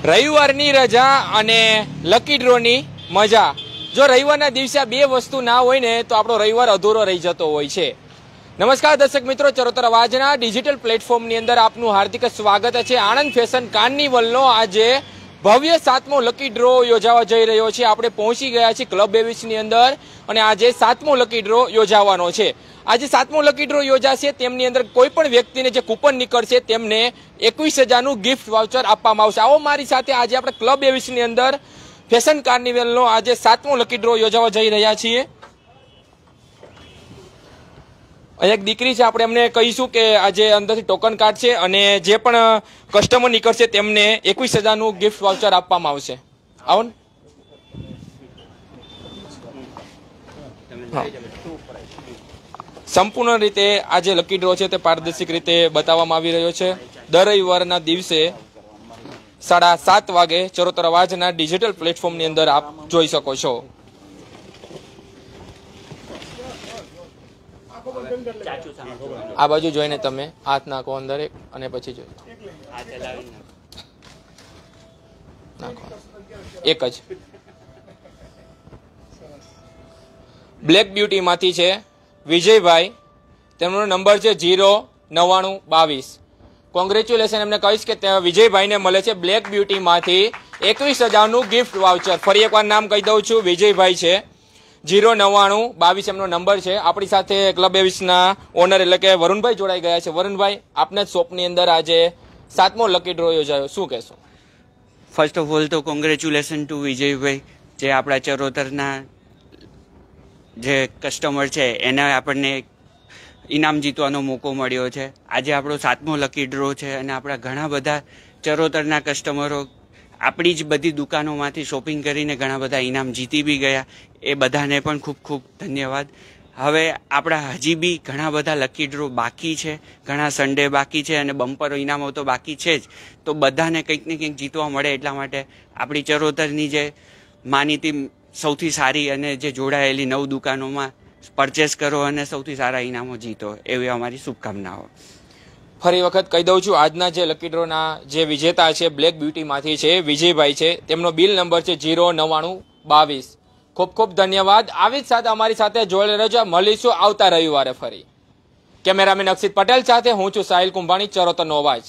રવિવારની રજા અને લકી ડ્રોની મજા. જો રવિવારના દિવસે બે વસ્તુ ના હોય ને તો આપણો રવિવાર અધૂરો રહી જતો હોય છે. નમસ્કાર દર્શક મિત્રો, ચરોતર અવાજના ડિજિટલ પ્લેટફોર્મની અંદર આપનું હાર્દિક સ્વાગત છે. આણંદ ફેશન કાર્નિવલનો આજે ભવ્ય 7મો લકી ડ્રો યોજાવા જઈ રહ્યો છે. આપણે પહોંચી ગયા છીએ ક્લબ એવિસની અંદર અને આજે 7મો લકી ડ્રો યોજાવાનો છે. આજે 7મો લકી ડ્રો યોજાશે. તેમની અંદર કોઈ પણ વ્યક્તિને જે કૂપન નીકળશે તેમને 21,000નું ગિફ્ટ વાઉચર આપવામાં આવશે. આવો મારી સાથે આજે આપણે ક્લબ એવિસની અંદર ફેશન કાર્નિવલનો આજે 7મો લકી ડ્રો યોજાવા જઈ રહ્યા છીએ. એક દીકરી છે, આપણે એમને કહીશું કે આજે અંદરથી ટોકન કાર્ડ છે અને જે પણ કસ્ટમર નીકળશે તેમને 21,000નું ગિફ્ટ વાઉચર આપવામાં આવશે. આવો ને. સંપૂર્ણ રીતે આજે લકી ડ્રો છે તે પારદર્શક રીતે બતાવવામાં આવી રહ્યો છે. દર રવિવારના દિવસે 7:30 વાગે ચરોતર અવાજના ડિજિટલ પ્લેટફોર્મની અંદર આપ જોઈ શકો છો. આ બાજુ જોઈને તમે હાથ નાખો અંદર એક અને પછી જોઈ નાખો એક જ. બ્લેક બ્યુટી માંથી છે વિજયભાઈ, તેમનો નંબર છે 09922. કોંગ્રેચ્યુલેશન એમને કહીશ કે વિજયભાઈને મળે છે બ્લેક બ્યુટી માંથી 21,000નું ગિફ્ટ વાઉચર. ફરી એકવાર નામ કહી દઉં છું, વિજયભાઈ છે, 09922 એમનો નંબર છે. આપણી સાથે ક્લબ એવિસના ઓનર એટલે કે વરુણભાઈ જોડાઈ ગયા છે. વરુણભાઈ, આપના શોપની અંદર આજે 7મો લકી ડ્રો યોજાયો, શું કહેશો? ફર્સ્ટ ઓફ ઓલ તો કોંગ્રેચ્યુલેશન ટુ વિજયભાઈ, જે આપણા ચરોતરના જે કસ્ટમર છે એને આપણને ઇનામ જીતવાનો મોકો મળ્યો છે. આજે આપણો 7મો લકી ડ્રો છે અને આપણા ઘણા બધા ચરોતરના કસ્ટમરો આપણી જ બધી દુકાનોમાંથી શોપિંગ કરીને ઘણા બધા ઇનામ જીતી બી ગયા. એ બધાને પણ ખૂબ ખૂબ ધન્યવાદ. હવે આપણા હજી બી ઘણા બધા લકી ડ્રો બાકી છે, ઘણા સન્ડે બાકી છે અને બમ્પર ઇનામો તો બાકી છે જ. તો બધાને કંઈક ને કંઈક જીતવા મળે એટલા માટે આપણી ચરોતરની જે માનીતી સૌથી સારી અને જે જોડાયેલી 9 દુકાનોમાં પરચેસ કરો અને સૌથી સારા ઇનામો જીતો, એવી અમારી શુભકામનાઓ. ફરી વખત કહી દઉં છું, આજના જે લકી ડ્રોના જે વિજેતા છે બ્લેક બ્યુટીમાંથી છે વિજયભાઈ છે. તેમનો બિલ નંબર છે 09922. ખૂબ ખૂબ ધન્યવાદ. આવી જ સાથે અમારી સાથે જોડે રહેજો. મળીશું આવતા રવિવારે ફરી. કેમેરામેન અક્ષિત પટેલ સાથે હું છું સાહિલ કુંભાણી, ચરોતરનો અવાજ.